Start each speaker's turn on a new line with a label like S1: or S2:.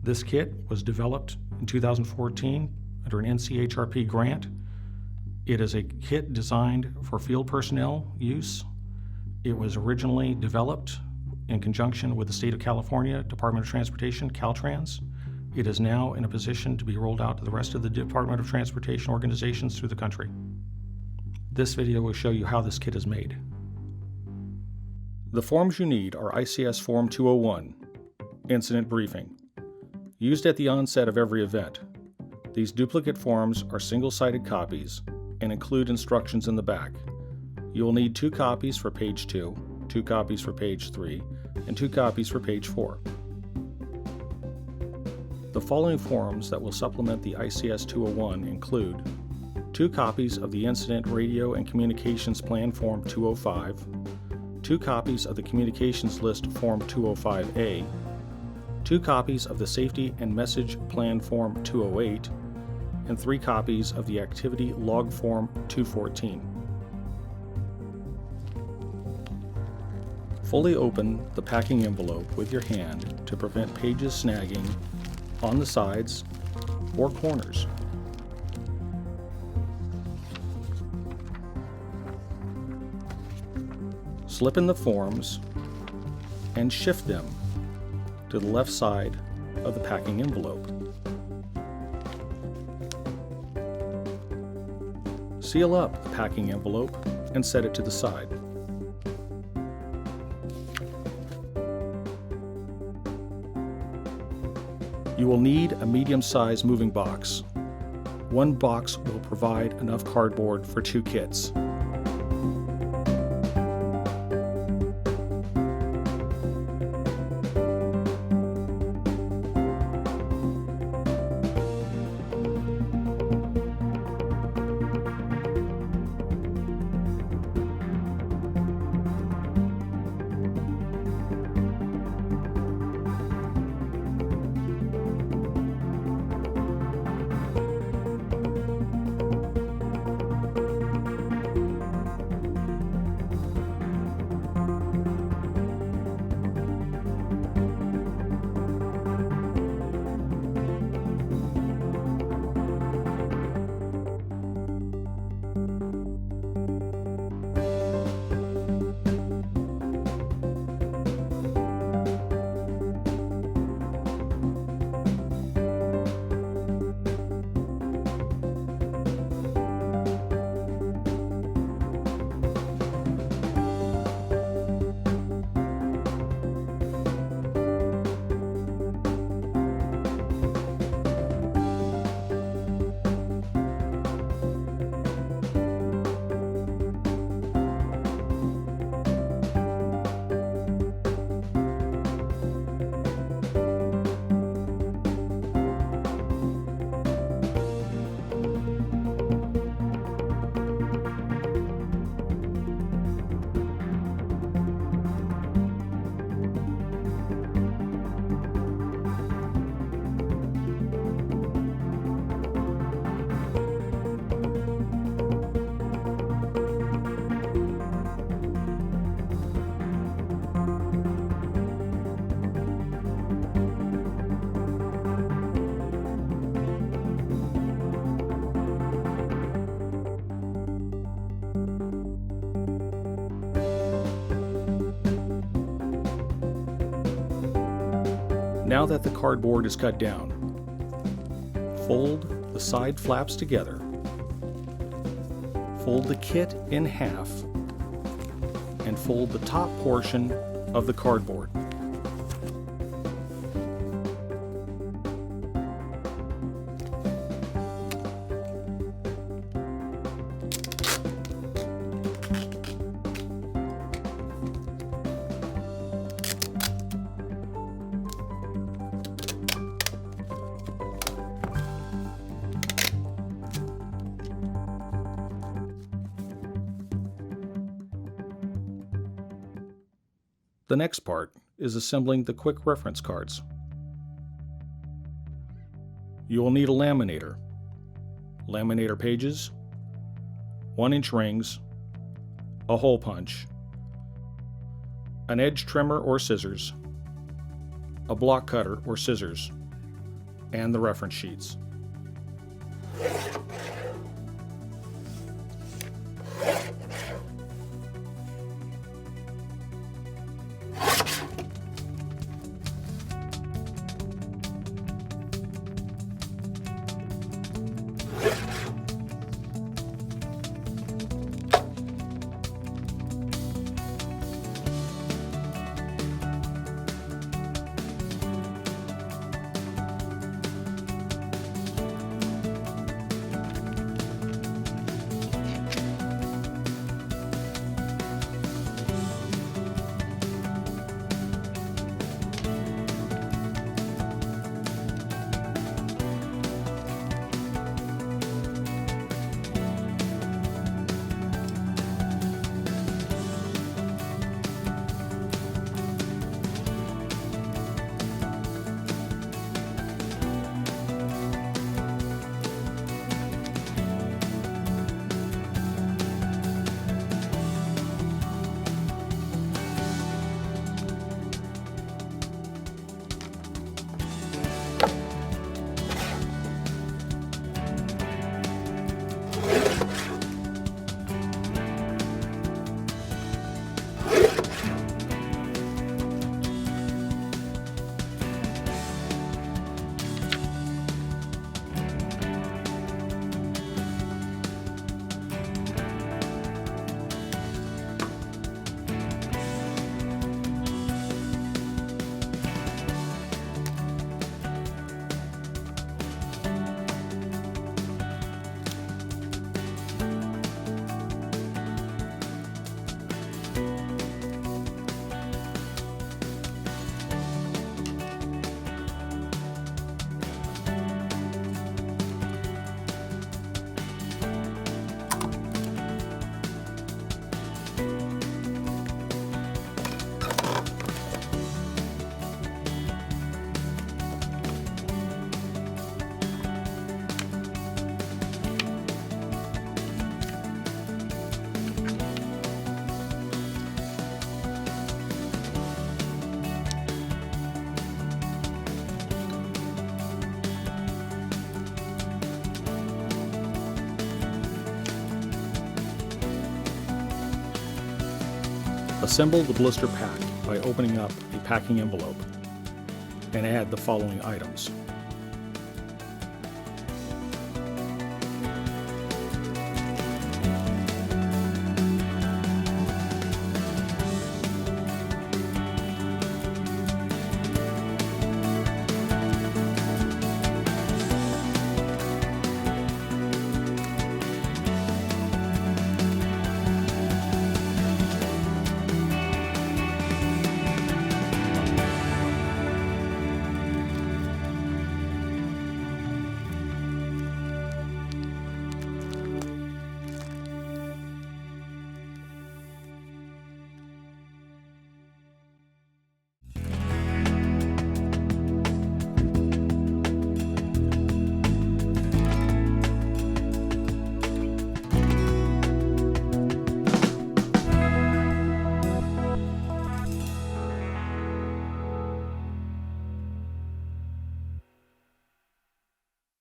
S1: This kit was developed in 2014 under an NCHRP grant. It is a kit designed for field personnel use. It was originally developed in conjunction with the State of California Department of Transportation, Caltrans. It is now in a position to be rolled out to the rest of the Department of Transportation organizations through the country. This video will show you how this kit is made. The forms you need are ICS Form 201, Incident Briefing, used at the onset of every event. These duplicate forms are single-sided copies and include instructions in the back. You will need 2 copies for page 2, 2 copies for page 3, and 2 copies for page 4. The following forms that will supplement the ICS 201 include 2 copies of the Incident Radio and Communications Plan Form 205, 2 copies of the Communications List Form 205A, 2 copies of the Safety and Message Plan Form 208, and 3 copies of the Activity Log Form 214. Fully open the packing envelope with your hand to prevent pages snagging on the sides or corners. Slip in the forms and shift them to the left side of the packing envelope. Seal up the packing envelope and set it to the side. You will need a medium-sized moving box. 1 box will provide enough cardboard for 2 kits. Now that the cardboard is cut down, fold the side flaps together, fold the kit in half, and fold the top portion of the cardboard. The next part is assembling the quick reference cards. You will need a laminator, pages, 1-inch rings, a hole punch, an edge trimmer or scissors, a block cutter or scissors, and the reference sheets. Assemble the blister pack by opening up a packing envelope and add the following items: